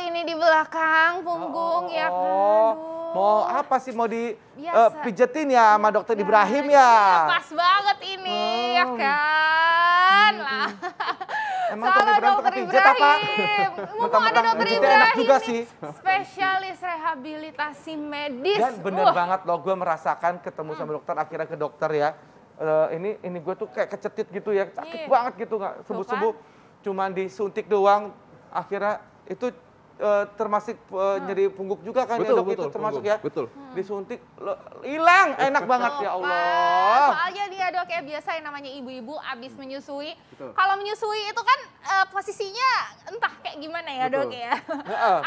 ini di belakang punggung ya kan. Aduh. Mau apa sih, mau Biasa. pijetin ya sama dokter Ibrahim ya? Iya, pas banget ini ya kan. Lah. Emang Salah dokter pijat apa? Mumpung ada dokter Pijitnya enak Ibrahim juga nih, sih. spesialis rehabilitasi medis. Dan bener banget loh, gue merasakan ketemu sama dokter, akhirnya ke dokter ya. Ini gue tuh kayak kecetit gitu ya, sakit banget gitu, nggak sembuh-sembuh. Cuman disuntik doang, akhirnya itu termasuk nyeri pungguk juga kan ya dok, itu termasuk ya. Betul. Disuntik, hilang, enak banget ya Allah. Soalnya dia dok ya, biasa yang namanya ibu-ibu abis menyusui. Kalau menyusui itu kan posisinya entah kayak gimana ya dok ya.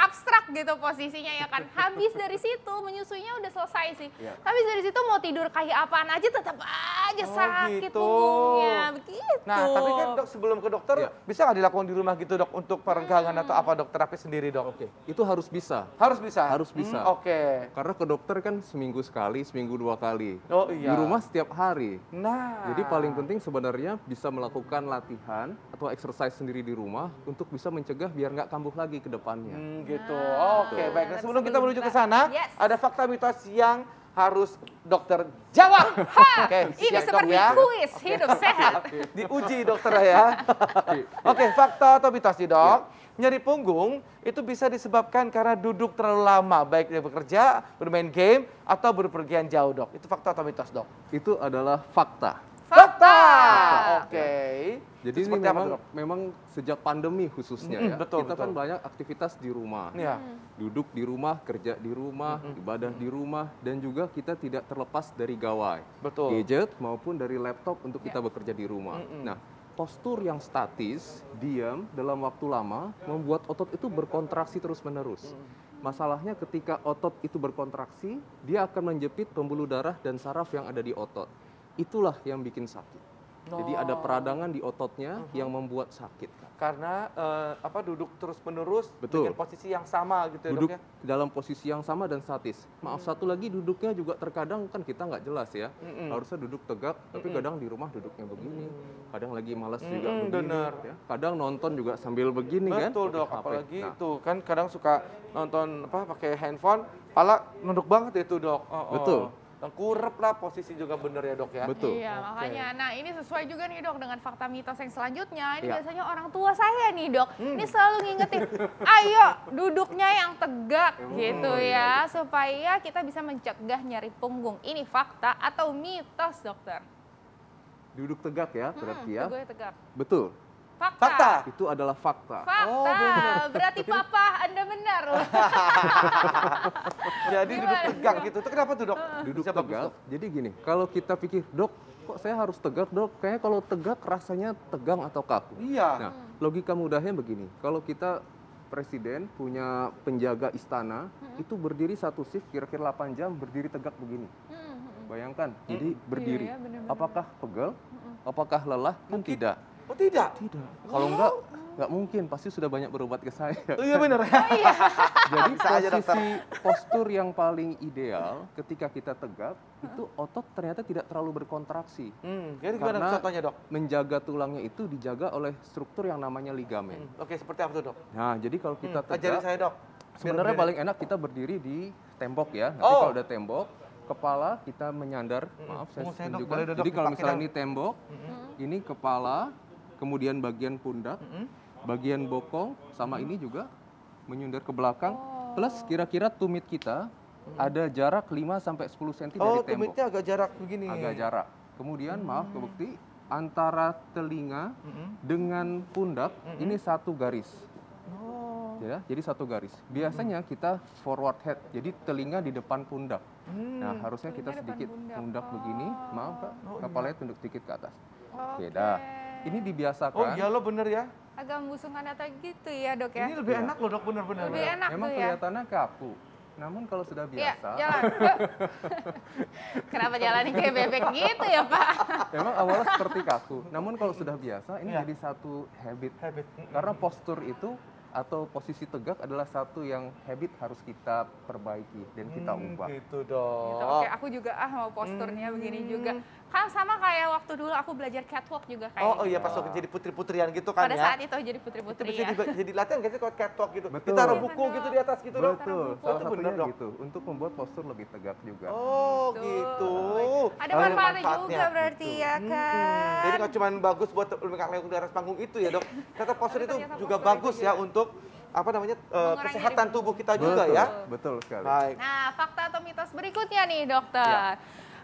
Abstrak gitu posisinya ya kan. Habis dari situ menyusuinya udah selesai sih. Habis dari situ mau tidur kayak apaan aja tetap aja sakit punggungnya. Begitu. Nah tapi kan dok, sebelum ke dokter bisa nggak dilakukan di rumah gitu dok untuk peregangan atau apa dok, terapi sendiri dok? Oke, itu harus bisa. Harus bisa? Harus bisa. Oke. Karena ke dokter kan seminggu sekali, seminggu 2 kali. Oh iya. Di rumah setiap hari. Nah. Jadi paling penting sebenarnya bisa melakukan latihan atau exercise sendiri di rumah untuk bisa mencegah biar nggak kambuh lagi ke depannya. Gitu. Oke, baik. Nah, sebelum kita menuju ke sana, ada fakta mitos yang harus dokter jawab. Oke, ini seperti kuis hidup sehat. Diuji dokter ya. Oke, fakta atau mitos nih dok. Nyeri punggung itu bisa disebabkan karena duduk terlalu lama, baik dia bekerja, bermain game, atau berpergian jauh dok. Itu fakta atau mitos dok? Itu adalah fakta. Fakta. Oke. Jadi ini memang sejak pandemi khususnya ya. Kita kan banyak aktivitas di rumah. Duduk di rumah, kerja di rumah, ibadah di rumah, dan juga kita tidak terlepas dari gawai. Gadget maupun dari laptop untuk kita bekerja di rumah. Nah, postur yang statis, diam dalam waktu lama membuat otot itu berkontraksi terus-menerus. Masalahnya ketika otot itu berkontraksi, dia akan menjepit pembuluh darah dan saraf yang ada di otot. Itulah yang bikin sakit. Jadi ada peradangan di ototnya yang membuat sakit. Karena duduk terus-menerus dengan posisi yang sama gitu ya duduk dok ya? Dalam posisi yang sama dan statis. Maaf, satu lagi duduknya juga terkadang kan kita nggak jelas ya. Harusnya duduk tegak, tapi kadang di rumah duduknya begini. Kadang lagi malas juga begini. Ya. Kadang nonton juga sambil begini kan. Betul dok, apalagi itu kan kadang suka nonton pakai handphone, pala nunduk banget itu dok. Betul. Tengkurep lah, posisi juga bener ya dok ya. Betul. Iya makanya, nah ini sesuai juga nih dok dengan fakta mitos yang selanjutnya. Ini biasanya orang tua saya nih dok, ini selalu ngingetin, ayo duduknya yang tegak gitu ya, supaya kita bisa mencegah nyeri punggung. Ini fakta atau mitos dokter? Duduk tegak ya, berarti ya. Duduk tegak. Betul. Fakta. Itu adalah fakta. Fakta, berarti papa Anda benar. Jadi duduk tegak gitu, itu kenapa tuh dok? Duduk tegak, jadi gini, kalau kita pikir, dok kok saya harus tegak dok? Kayaknya kalau tegak rasanya tegang atau kaku. Iya. Nah, logika mudahnya begini, kalau kita presiden punya penjaga istana, itu berdiri satu shift kira-kira 8 jam, berdiri tegak begini. Bayangkan, jadi berdiri. Apakah pegel? Apakah lelah? Kan tidak. Oh tidak? Tidak. Kalau nggak mungkin, pasti sudah banyak berobat ke saya. Oh iya bener. Jadi posisi postur yang paling ideal ketika kita tegak, itu otot ternyata tidak terlalu berkontraksi. Jadi gimana contohnya dok? Menjaga tulangnya itu dijaga oleh struktur yang namanya ligamen. Oke, seperti apa tuh dok? Nah, jadi kalau kita tegak, ajarin saya dok. Sebenarnya paling enak kita berdiri di tembok ya. Nanti kalau ada tembok, kepala kita menyandar, maaf saya tunjukkan. Jadi kalau misalnya ini tembok, ini kepala, kemudian bagian pundak, bagian bokong, sama ini juga menyundar ke belakang. Plus kira-kira tumit kita ada jarak 5-10 cm dari tembok. Tumitnya agak jarak begini. Agak jarak. Kemudian maaf kebukti, antara telinga dengan pundak ini satu garis. Ya, jadi satu garis. Biasanya kita forward head, jadi telinga di depan pundak. Nah, harusnya kita sedikit pundak begini, maaf Kak, kepalanya tunduk sedikit ke atas. Beda. Ini dibiasakan. Oh iya lo bener ya. Agak membusungkan atau gitu ya dok ya. Ini lebih enak loh dok, bener-bener. Lebih enak memang tuh ya. Kelihatannya kaku. Namun kalau sudah biasa. Jalan. Kenapa jalannya kayak bebek gitu ya Pak? Memang awalnya seperti kaku. Namun kalau sudah biasa, ini jadi satu habit. Karena postur itu atau posisi tegak adalah satu yang habit harus kita perbaiki dan kita ubah. Gitu dong. Gitu. Oke, aku juga mau posturnya begini juga. Kan sama kayak waktu dulu aku belajar catwalk juga kayak. Oh iya, pas waktu jadi putri-putrian gitu kan pada ya. Pada saat itu jadi putri-putri ya. Jadi latihan gak sih kalau catwalk gitu? Betul. Kita taruh buku gitu di atas gitu dong. Betul, salah satunya gitu. Untuk membuat postur lebih tegak juga. Oh gitu. Ada manfaatnya juga berarti ya kan. Jadi nggak cuma bagus buat leuk di atas panggung itu ya dok. Ternyata postur itu juga bagus ya untuk kesehatan tubuh kita juga ya. Betul sekali. Baik. Nah, fakta atau mitos berikutnya nih dokter.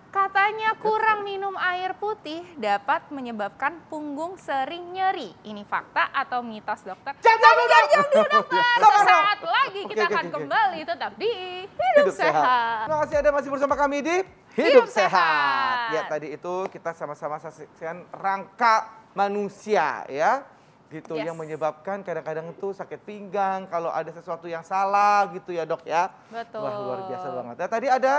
Katanya kurang minum air putih dapat menyebabkan punggung sering nyeri. Ini fakta atau mitos dokter? Jam dulu dokter. Sesaat lagi kita akan kembali tetap di Hidup Sehat. Terima kasih Anda masih bersama kami di Hidup Sehat. Ya tadi itu kita sama-sama saksikan rangka manusia ya. Gitu yang menyebabkan kadang-kadang itu sakit pinggang kalau ada sesuatu yang salah gitu ya dok ya. Betul. Wah luar biasa banget. Nah, tadi ada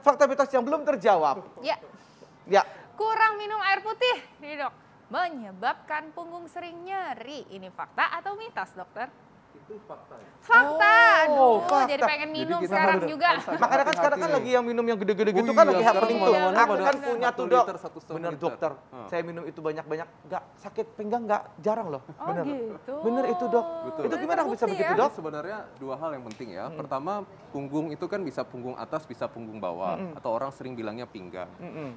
fakta mitos yang belum terjawab. Ya. Kurang minum air putih, nih dok, menyebabkan punggung sering nyeri. Ini fakta atau mitos, dokter? Itu fakta ya? Fakta, fakta. Jadi pengen minum sekarang juga. Makanya kan sekarang kan lagi yang minum yang gede-gede gitu kan lagi happening tuh. Aku kan punya tuh dok. Bener dokter, saya minum itu banyak-banyak, nggak sakit pinggang nggak jarang loh. Bener. Gitu. Bener itu dok. Betul. Itu gimana bisa begitu dok? Sebenarnya dua hal yang penting ya. Pertama, punggung itu kan bisa punggung atas, bisa punggung bawah. Atau orang sering bilangnya pinggang.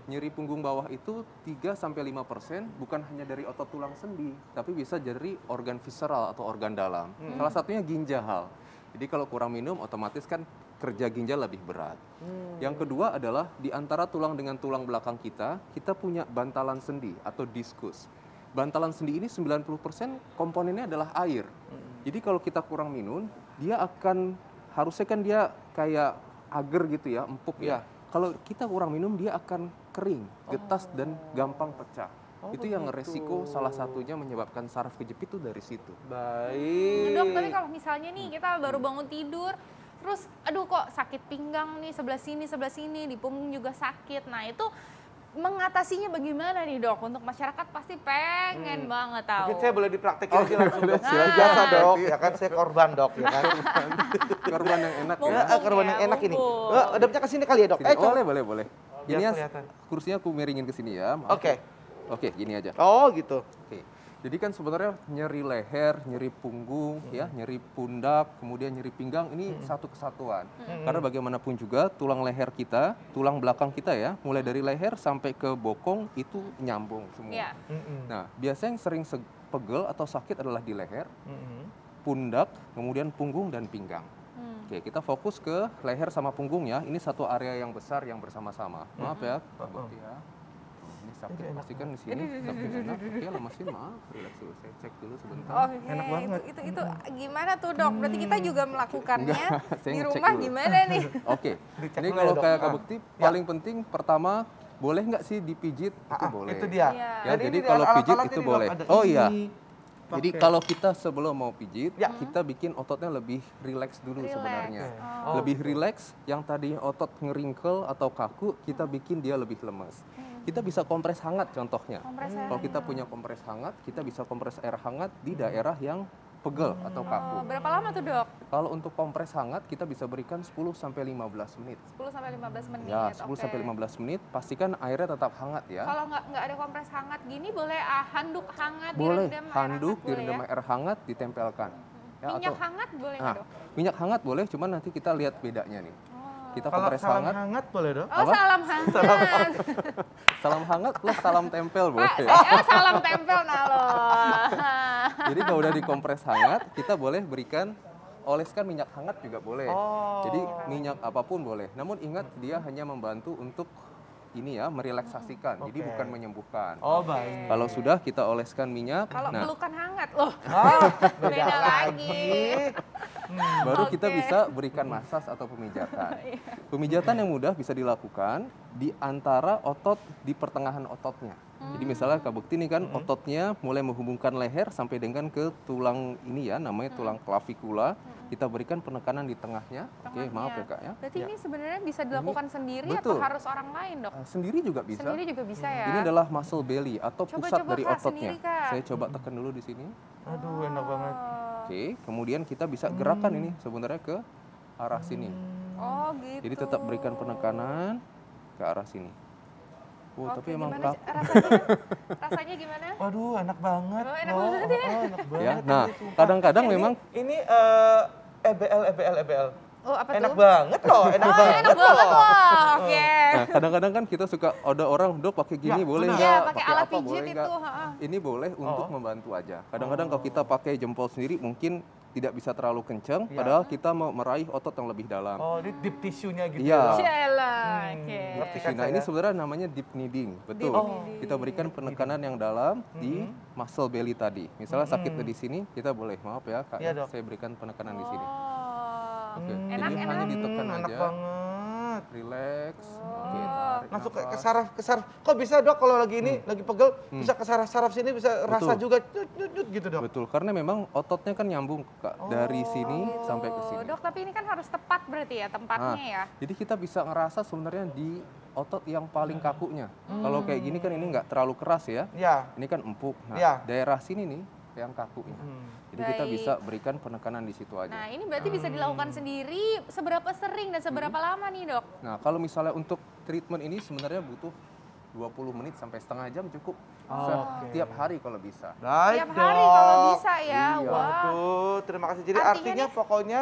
Nyeri punggung bawah itu 3-5% bukan hanya dari otot tulang sendi, tapi bisa dari organ visceral atau organ dalam. Salah satunya ginjal. Jadi kalau kurang minum otomatis kan kerja ginjal lebih berat. Yang kedua adalah di antara tulang dengan tulang belakang kita punya bantalan sendi atau diskus. Bantalan sendi ini 90% komponennya adalah air. Jadi kalau kita kurang minum, dia harusnya kan dia kayak agar gitu ya, empuk ya. Kalau kita kurang minum dia akan kering, getas dan gampang pecah. Itu yang resiko salah satunya menyebabkan saraf kejepit itu dari situ. Baik. Dok, tapi kalau misalnya nih kita baru bangun tidur, terus aduh kok sakit pinggang nih sebelah sini, di punggung juga sakit. Nah itu mengatasinya bagaimana nih dok? Untuk masyarakat pasti pengen banget tahu. Mungkin saya boleh dipraktekin aja langsung dok. Biasa dok, ya kan saya korban dok, ya kan. Korban yang enak ya. Korban yang enak ini. Adapnya ke sini kali ya dok. Boleh. Ini kursinya aku miringin ke sini ya. Oke, gini aja. Oh gitu. Oke. Jadi kan sebenarnya nyeri leher, nyeri punggung, ya, nyeri pundak, kemudian nyeri pinggang ini satu kesatuan. Karena bagaimanapun juga tulang leher kita, tulang belakang kita ya, mulai dari leher sampai ke bokong itu nyambung semua. Nah, biasanya yang sering pegel atau sakit adalah di leher, pundak, kemudian punggung dan pinggang. Oke, kita fokus ke leher sama punggung ya. Ini satu area yang besar yang bersama-sama. Maaf ya, Pak Bakti ya. Sakit pastikan di sini sakit enak. Oke, lemesin maaf, relax dulu. Saya cek dulu sebentar. Enak banget. Itu gimana tuh dok? Berarti kita juga melakukannya di rumah gimana nih? Oke. Ini kalau kayak Kak Bekti paling penting pertama boleh nggak sih dipijit? Itu boleh. Itu dia. Ya, jadi kalau pijit itu boleh. Oh iya. Jadi kalau kita sebelum mau pijit, kita bikin ototnya lebih rileks dulu sebenarnya. Lebih rileks, yang tadi otot ngeringkel atau kaku, kita bikin dia lebih lemes. Kita bisa kompres hangat contohnya. Kalau kita punya kompres hangat, kita bisa kompres air hangat di daerah yang pegel atau kaku. Berapa lama tuh dok? Kalau untuk kompres hangat, kita bisa berikan 10-15 menit. 10-15 menit? Ya, 10-15 menit, pastikan airnya tetap hangat ya. Kalau nggak ada kompres hangat gini, boleh handuk hangat boleh, direndam handuk direndam air hangat ditempelkan. Ya, minyak hangat boleh nggak dok? Minyak hangat boleh, cuman nanti kita lihat bedanya nih. Kita kompres hangat. Salam hangat boleh dok? Oh, salam hangat. Salam hangat plus salam tempel boleh. Salam tempel nalo. Jadi kalau udah dikompres hangat, kita boleh berikan oleskan minyak hangat juga boleh. Jadi minyak apapun boleh. Namun ingat dia hanya membantu untuk ini ya, merelaksasikan. Jadi bukan menyembuhkan. Oh, baik. Kalau sudah kita oleskan minyak. Kalau pelukan hangat loh. Beda lagi. Baru kita bisa berikan masas atau pemijatan. Pemijatan yang mudah bisa dilakukan di antara otot di pertengahan ototnya. Jadi misalnya Kak Bekti ini kan ototnya mulai menghubungkan leher sampai dengan ke tulang ini ya, namanya tulang klavikula. Kita berikan penekanan di tengahnya. Oke, maaf ya Kak ya. Berarti ini sebenarnya bisa dilakukan sendiri betul. Atau harus orang lain dok? Sendiri juga bisa. Sendiri juga bisa ya. Ini adalah muscle belly atau pusat dari Kak, ototnya. sendiri, Saya coba tekan dulu di sini. Aduh, enak banget. Oke, kemudian kita bisa gerakan ini sebenarnya ke arah sini. Oh gitu. Jadi tetap berikan penekanan ke arah sini. Tapi emang rasanya gimana? Waduh, enak banget. Enak banget ya. Enak banget. Ya, nah, kadang-kadang memang ini EBL. Oh, apa enak tuh? Banget loh, enak banget. Enak banget loh. Oke. Nah, kadang-kadang kan kita suka ada orang, "Dok, pakai gini boleh nggak? Iya, pakai alat apa pijit boleh itu. nggak?" Ini boleh untuk membantu aja. Kadang-kadang kalau kita pakai jempol sendiri mungkin tidak bisa terlalu kencang, padahal kita mau meraih otot yang lebih dalam. Oh, ini deep tissue-nya gitu ya? Oke. Nah, ini sebenarnya namanya deep kneading, betul. Kita berikan penekanan yang dalam di muscle belly tadi. Misalnya sakit di sini, kita boleh, maaf ya Kak, saya berikan penekanan di sini. Oke, enak, jadi hanya ditekan enak aja. Banget. Relax. Oke, tarik langsung ke nafas. saraf. Kok bisa Dok kalau lagi ini lagi pegel bisa ke saraf sini bisa rasa juga nyut gitu Dok. Betul, karena memang ototnya kan nyambung Kak dari sini sampai ke sini. Dok, tapi ini kan harus tepat berarti ya tempatnya ya. Jadi kita bisa ngerasa sebenarnya di otot yang paling kakunya. Kalau kayak gini kan ini nggak terlalu keras ya. Iya. Ini kan empuk. Nah, daerah sini nih yang kakunya. Jadi kita bisa berikan penekanan di situ aja. Nah, ini berarti bisa dilakukan sendiri seberapa sering dan seberapa lama nih, Dok? Nah, kalau misalnya untuk treatment ini sebenarnya butuh 20 menit sampai setengah jam cukup. Setiap hari kalau bisa. Baik, Setiap hari kalau bisa ya. Iya. Wah. Waduh, terima kasih. Jadi Artinya artinya pokoknya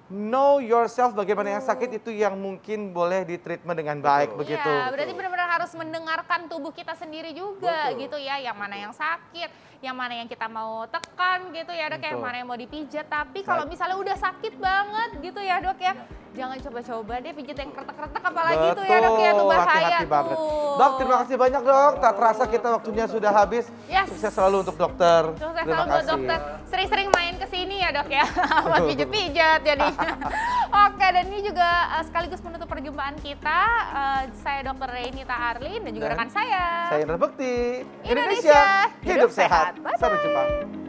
know yourself, bagaimana yang sakit itu yang mungkin boleh di-treatment dengan baik begitu. Iya, berarti benar-benar harus mendengarkan tubuh kita ssendiri juga gitu ya, yang mana yang sakit, yang mana yang kita mau tekan gitu ya Dok, yang mana yang mau dipijat. Tapi kalau misalnya udah sakit banget gitu ya Dok ya, jangan coba-coba deh pijat yang kretek-kretek apalagi tuh ya Dok ya, tuh bahaya tuh. Dok, terima kasih banyak Dok, tak terasa kita waktunya sudah habis. Sukses selalu untuk dokter. Sukses selalu buat dokter. Sering-sering main ke sini ya Dok ya, buat pijat-pijat jadinya. Oke, dan ini juga sekaligus menutup perjumpaan kita. Saya Dr. Reynita Arlin dan juga rekan saya. Saya Indra Bekti. Indonesia, Hidup sehat. Bye-bye. Sampai jumpa.